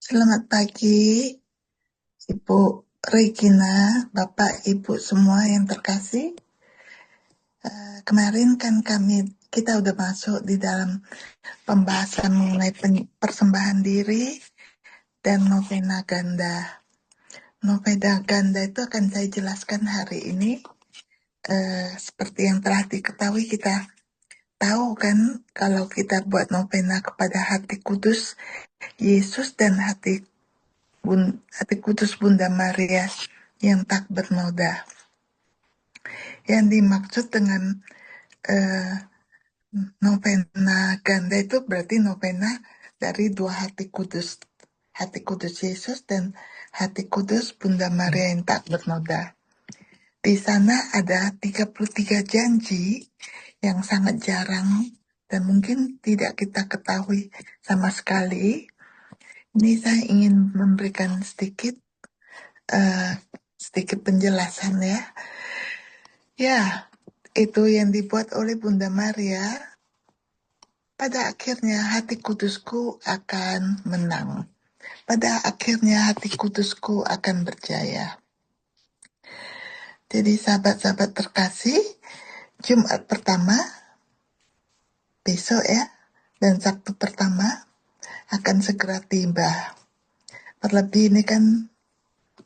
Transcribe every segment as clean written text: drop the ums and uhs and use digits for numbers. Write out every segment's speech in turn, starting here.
Selamat pagi, Ibu Regina, Bapak, Ibu semua yang terkasih. Kemarin kan kita udah masuk di dalam pembahasan mengenai persembahan diri dan novena ganda. Novena ganda itu akan saya jelaskan hari ini. Seperti yang telah diketahui, kita tahu kan kalau kita buat novena kepada hati kudus Yesus dan hati kudus Bunda Maria yang tak bernoda. Yang dimaksud dengan novena ganda itu berarti novena dari dua hati kudus Yesus dan hati kudus Bunda Maria yang tak bernoda. Di sana ada 33 janji yang sangat jarang dan mungkin tidak kita ketahui sama sekali. Ini saya ingin memberikan sedikit penjelasan ya. Ya, itu yang dibuat oleh Bunda Maria. Pada akhirnya hati kudusku akan menang. Pada akhirnya hati kudusku akan berjaya. Jadi sahabat-sahabat terkasih, Jumat pertama, besok ya, dan Sabtu pertama akan segera tiba. Terlebih ini kan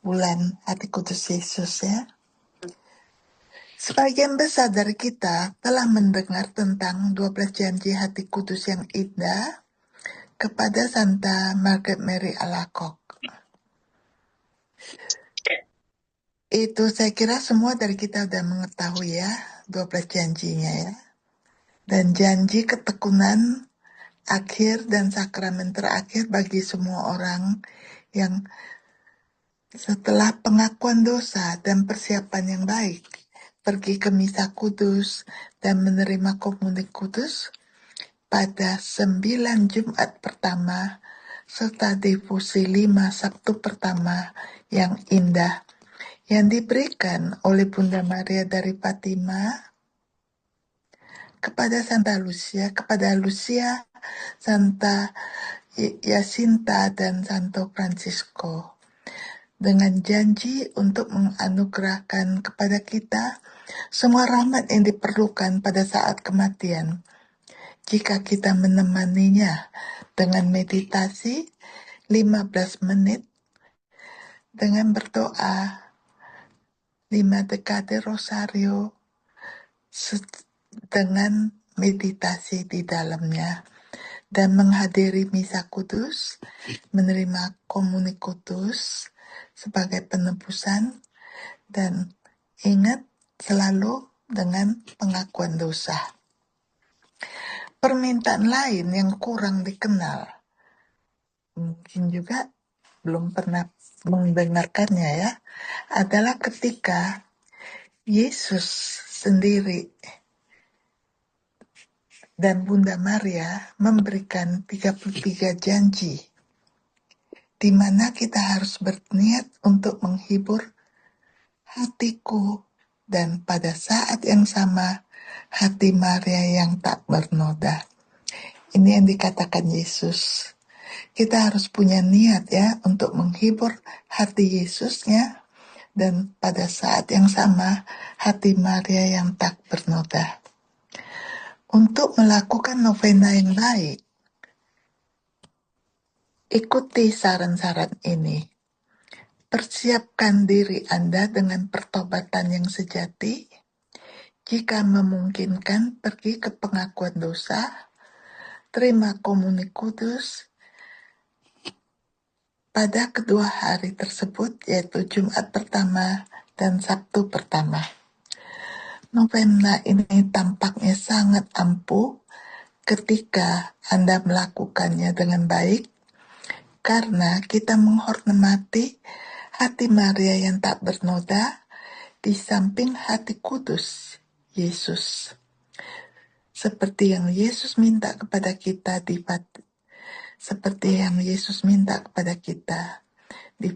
bulan hati kudus Yesus ya. Sebagian besar dari kita telah mendengar tentang 12 janji hati kudus yang indah kepada Santa Margaret Mary Alacoque. Itu saya kira semua dari kita udah mengetahui ya, 12 janjinya ya. Dan janji ketekunan akhir dan sakramen terakhir bagi semua orang yang setelah pengakuan dosa dan persiapan yang baik, pergi ke misa kudus dan menerima komuni kudus pada 9 Jumat pertama serta devosi 5 Sabtu pertama yang indah yang diberikan oleh Bunda Maria dari Fatima kepada Santa Lucia, Santa Jacinta, dan Santo Francisco, dengan janji untuk menganugerahkan kepada kita semua rahmat yang diperlukan pada saat kematian, jika kita menemaninya dengan meditasi 15 menit, dengan berdoa 5 dekade rosario, dengan meditasi di dalamnya, dan menghadiri misa kudus, menerima komuni kudus sebagai penebusan, dan ingat selalu dengan pengakuan dosa. Permintaan lain yang kurang dikenal, mungkin juga belum pernah mendengarkannya ya, adalah ketika Yesus sendiri dan Bunda Maria memberikan 33 janji, di mana kita harus berniat untuk menghibur hatiku dan pada saat yang sama hati Maria yang tak bernoda. Ini yang dikatakan Yesus. Kita harus punya niat ya untuk menghibur hati Yesusnya dan pada saat yang sama hati Maria yang tak bernoda. Untuk melakukan novena yang baik, ikuti saran-saran ini. Persiapkan diri Anda dengan pertobatan yang sejati. Jika memungkinkan, pergi ke pengakuan dosa, terima komuni kudus pada kedua hari tersebut, yaitu Jumat pertama dan Sabtu pertama. Novena ini tampaknya sangat ampuh ketika Anda melakukannya dengan baik, karena kita menghormati hati Maria yang tak bernoda di samping hati kudus Yesus. Seperti yang Yesus minta kepada kita di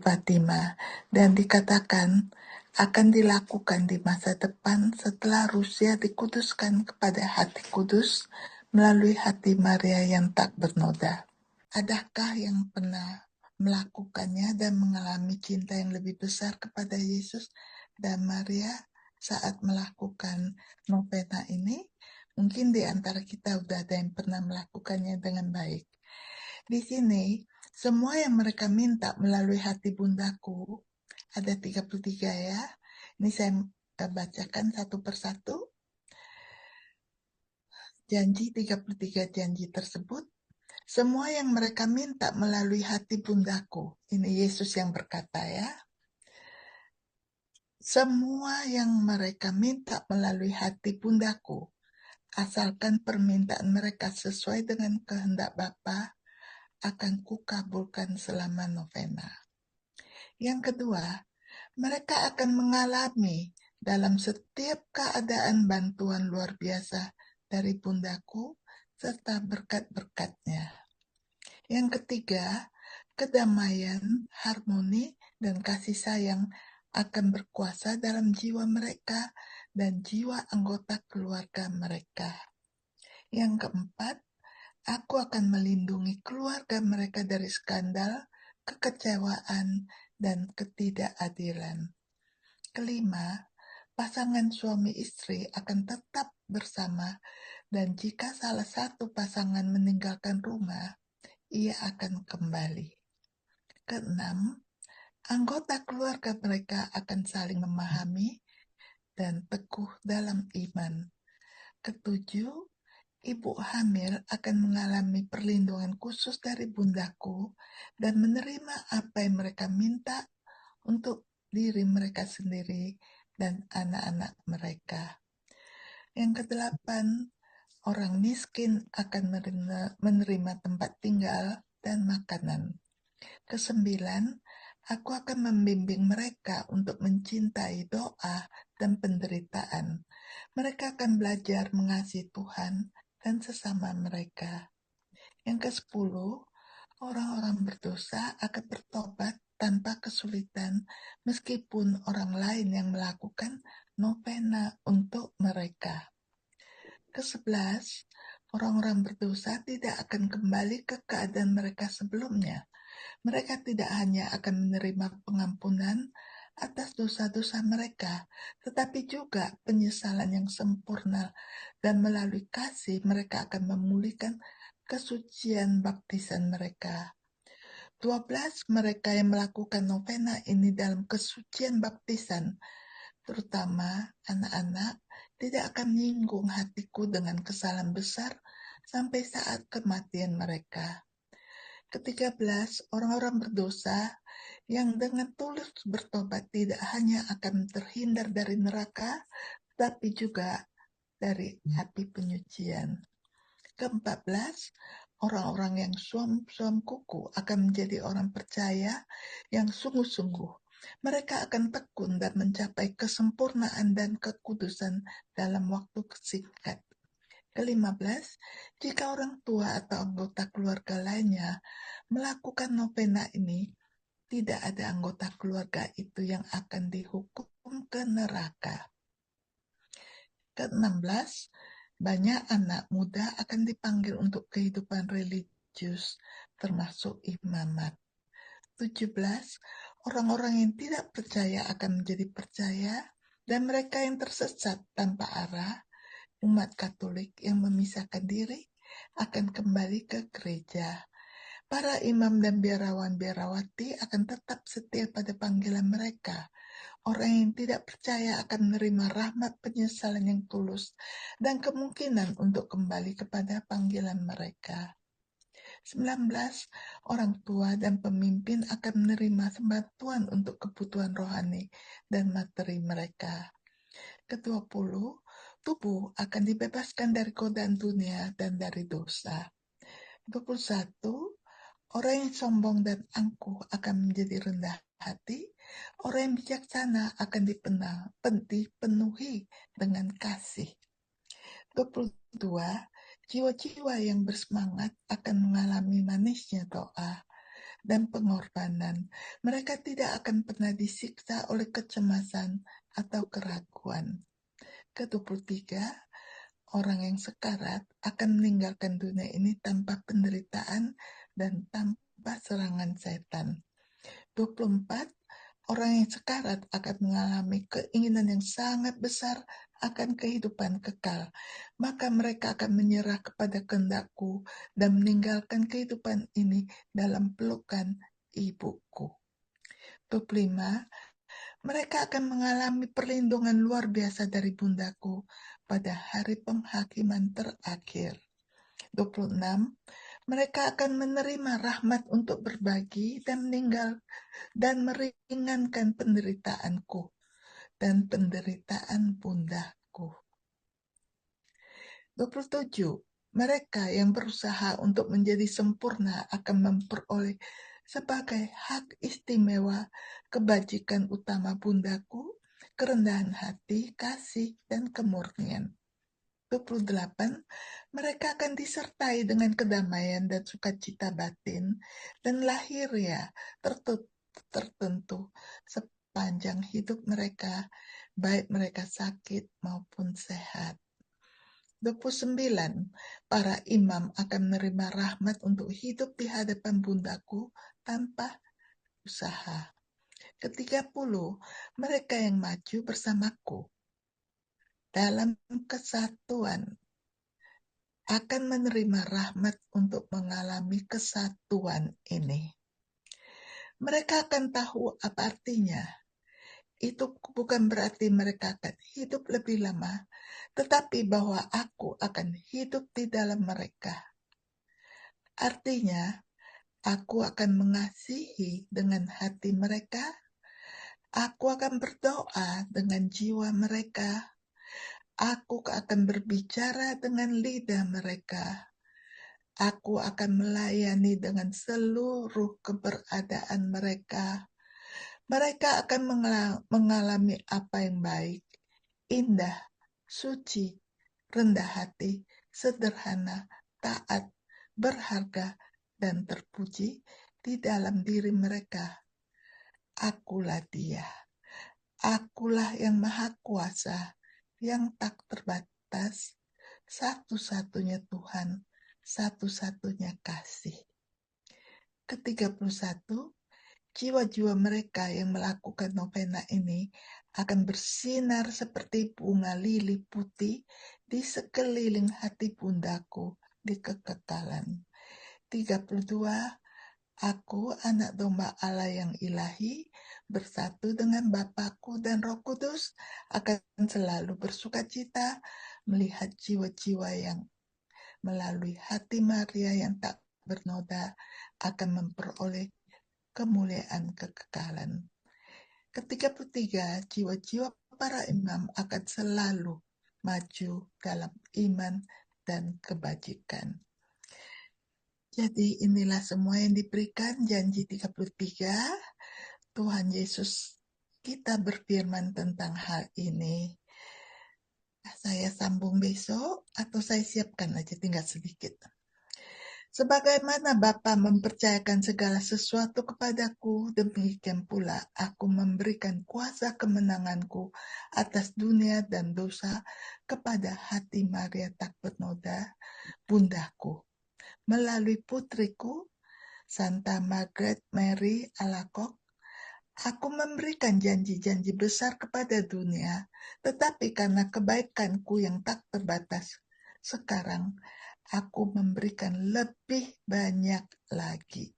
Fatima, dan dikatakan akan dilakukan di masa depan setelah Rusia dikuduskan kepada hati kudus melalui hati Maria yang tak bernoda. Adakah yang pernah melakukannya dan mengalami cinta yang lebih besar kepada Yesus dan Maria saat melakukan novena ini. Mungkin di antara kita udah ada yang pernah melakukannya dengan baik. Di sini, semua yang mereka minta melalui hati bundaku, ada 33 ya. Ini saya bacakan satu persatu. Janji 33 janji tersebut, semua yang mereka minta melalui hati bundaku. Ini Yesus yang berkata ya. Semua yang mereka minta melalui hati bundaku, asalkan permintaan mereka sesuai dengan kehendak Bapa, akan kukabulkan selama novena. Yang kedua, mereka akan mengalami dalam setiap keadaan bantuan luar biasa dari bundaku serta berkat-berkatnya. Yang ketiga, kedamaian, harmoni, dan kasih sayang akan berkuasa dalam jiwa mereka dan jiwa anggota keluarga mereka. Yang keempat, aku akan melindungi keluarga mereka dari skandal, kekecewaan, dan ketidakadilan. Kelima, pasangan suami istri akan tetap bersama, dan jika salah satu pasangan meninggalkan rumah, ia akan kembali. Keenam, anggota keluarga mereka akan saling memahami dan teguh dalam iman. Ketujuh, ibu hamil akan mengalami perlindungan khusus dari bundaku dan menerima apa yang mereka minta untuk diri mereka sendiri dan anak-anak mereka. Yang kedelapan, orang miskin akan menerima tempat tinggal dan makanan. Kesembilan, aku akan membimbing mereka untuk mencintai doa dan penderitaan. Mereka akan belajar mengasihi Tuhan dan sesama mereka. Yang kesepuluh, orang-orang berdosa akan bertobat tanpa kesulitan meskipun orang lain yang melakukan novena untuk mereka. Ke-11, orang-orang berdosa tidak akan kembali ke keadaan mereka sebelumnya. Mereka tidak hanya akan menerima pengampunan atas dosa-dosa mereka, tetapi juga penyesalan yang sempurna, dan melalui kasih mereka akan memulihkan kesucian baptisan mereka. 12, mereka yang melakukan novena ini dalam kesucian baptisan, terutama anak-anak, tidak akan menyinggung hatiku dengan kesalahan besar sampai saat kematian mereka. Ke-13, orang-orang berdosa yang dengan tulus bertobat tidak hanya akan terhindar dari neraka, tapi juga dari api penyucian. Ke-14, orang-orang yang suam-suam kuku akan menjadi orang percaya yang sungguh-sungguh. Mereka akan tekun dan mencapai kesempurnaan dan kekudusan dalam waktu singkat. Ke-15, jika orang tua atau anggota keluarga lainnya melakukan novena ini, tidak ada anggota keluarga itu yang akan dihukum ke neraka. Ke-16, banyak anak muda akan dipanggil untuk kehidupan religius, termasuk imamat. 17, orang-orang yang tidak percaya akan menjadi percaya, dan mereka yang tersesat tanpa arah, umat Katolik yang memisahkan diri, akan kembali ke gereja. Para imam dan biarawan-biarawati akan tetap setia pada panggilan mereka. Orang yang tidak percaya akan menerima rahmat penyesalan yang tulus dan kemungkinan untuk kembali kepada panggilan mereka. 19, orang tua dan pemimpin akan menerima bantuan untuk kebutuhan rohani dan materi mereka. Ke-20, tubuh akan dibebaskan dari godaan dunia dan dari dosa. 21, orang yang sombong dan angkuh akan menjadi rendah hati. Orang yang bijaksana akan dipenuhi dengan kasih. 22, jiwa-jiwa yang bersemangat akan mengalami manisnya doa dan pengorbanan. Mereka tidak akan pernah disiksa oleh kecemasan atau keraguan. Ke-23, orang yang sekarat akan meninggalkan dunia ini tanpa penderitaan dan tanpa tanpa serangan setan. 24. Orang yang sekarat akan mengalami keinginan yang sangat besar akan kehidupan kekal. Maka mereka akan menyerah kepada kehendakku dan meninggalkan kehidupan ini dalam pelukan ibuku. 25. Mereka akan mengalami perlindungan luar biasa dari bundaku pada hari penghakiman terakhir. 26. Mereka akan menerima rahmat untuk berbagi dan meninggal dan meringankan penderitaanku dan penderitaan bundaku. 27. Mereka yang berusaha untuk menjadi sempurna akan memperoleh sebagai hak istimewa kebajikan utama bundaku, kerendahan hati, kasih, dan kemurnian. 28. Mereka akan disertai dengan kedamaian dan sukacita batin dan lahiriah tertentu sepanjang hidup mereka, baik mereka sakit maupun sehat. 29. Para imam akan menerima rahmat untuk hidup di hadapan bundaku tanpa usaha. Ke-30. Mereka yang maju bersamaku dalam kesatuan akan menerima rahmat untuk mengalami kesatuan ini. Mereka akan tahu apa artinya. Itu bukan berarti mereka akan hidup lebih lama, tetapi bahwa aku akan hidup di dalam mereka. Artinya, aku akan mengasihi dengan hati mereka, aku akan berdoa dengan jiwa mereka, aku akan berbicara dengan lidah mereka. Aku akan melayani dengan seluruh keberadaan mereka. Mereka akan mengalami apa yang baik, indah, suci, rendah hati, sederhana, taat, berharga, dan terpuji di dalam diri mereka. Akulah Dia. Akulah yang Maha Kuasa, yang tak terbatas, satu-satunya Tuhan, satu-satunya kasih. Ke-31, jiwa-jiwa mereka yang melakukan novena ini akan bersinar seperti bunga lili putih di sekeliling hati bundaku di kekekalan. 32, aku anak domba Allah yang ilahi, bersatu dengan Bapakku dan Roh Kudus, akan selalu bersukacita melihat jiwa-jiwa yang melalui hati Maria yang tak bernoda akan memperoleh kemuliaan kekekalan. Ke-33, jiwa-jiwa para imam akan selalu maju dalam iman dan kebajikan. Jadi inilah semua yang diberikan, janji 33. Tuhan Yesus kita berfirman tentang hal ini. Saya sambung besok atau saya siapkan aja tinggal sedikit. Sebagaimana Bapa mempercayakan segala sesuatu kepadaku, demikian pula aku memberikan kuasa kemenanganku atas dunia dan dosa kepada hati Maria tak bernoda, bundaku. Melalui putriku, Santa Margaret Mary Alacoque, aku memberikan janji-janji besar kepada dunia, tetapi karena kebaikanku yang tak terbatas, sekarang aku memberikan lebih banyak lagi.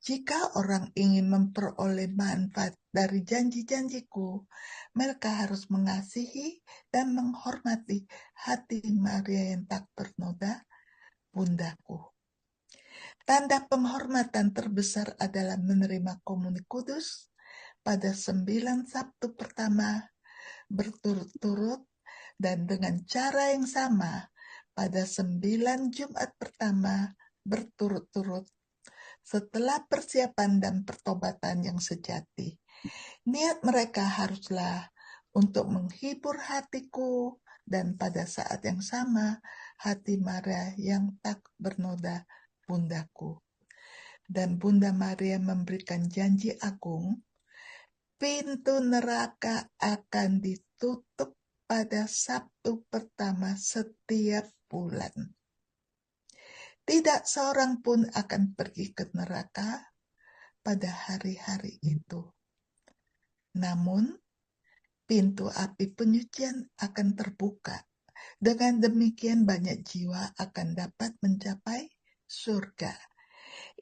Jika orang ingin memperoleh manfaat dari janji-janjiku, mereka harus mengasihi dan menghormati hati Maria yang tak bernoda, bundaku. Tanda penghormatan terbesar adalah menerima komuni kudus pada 9 Sabtu pertama berturut-turut dan dengan cara yang sama pada 9 Jumat pertama berturut-turut setelah persiapan dan pertobatan yang sejati. Niat mereka haruslah untuk menghibur hatiku dan pada saat yang sama hati Maria yang tak bernoda, bundaku. Dan Bunda Maria memberikan janji agung, pintu neraka akan ditutup pada Sabtu pertama setiap bulan. Tidak seorang pun akan pergi ke neraka pada hari-hari itu. Namun, pintu api penyucian akan terbuka. Dengan demikian banyak jiwa akan dapat mencapai surga.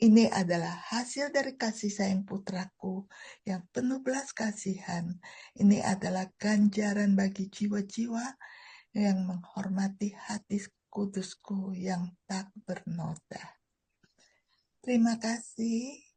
Ini adalah hasil dari kasih sayang putraku yang penuh belas kasihan. Ini adalah ganjaran bagi jiwa-jiwa yang menghormati hati kudusku yang tak bernoda. Terima kasih.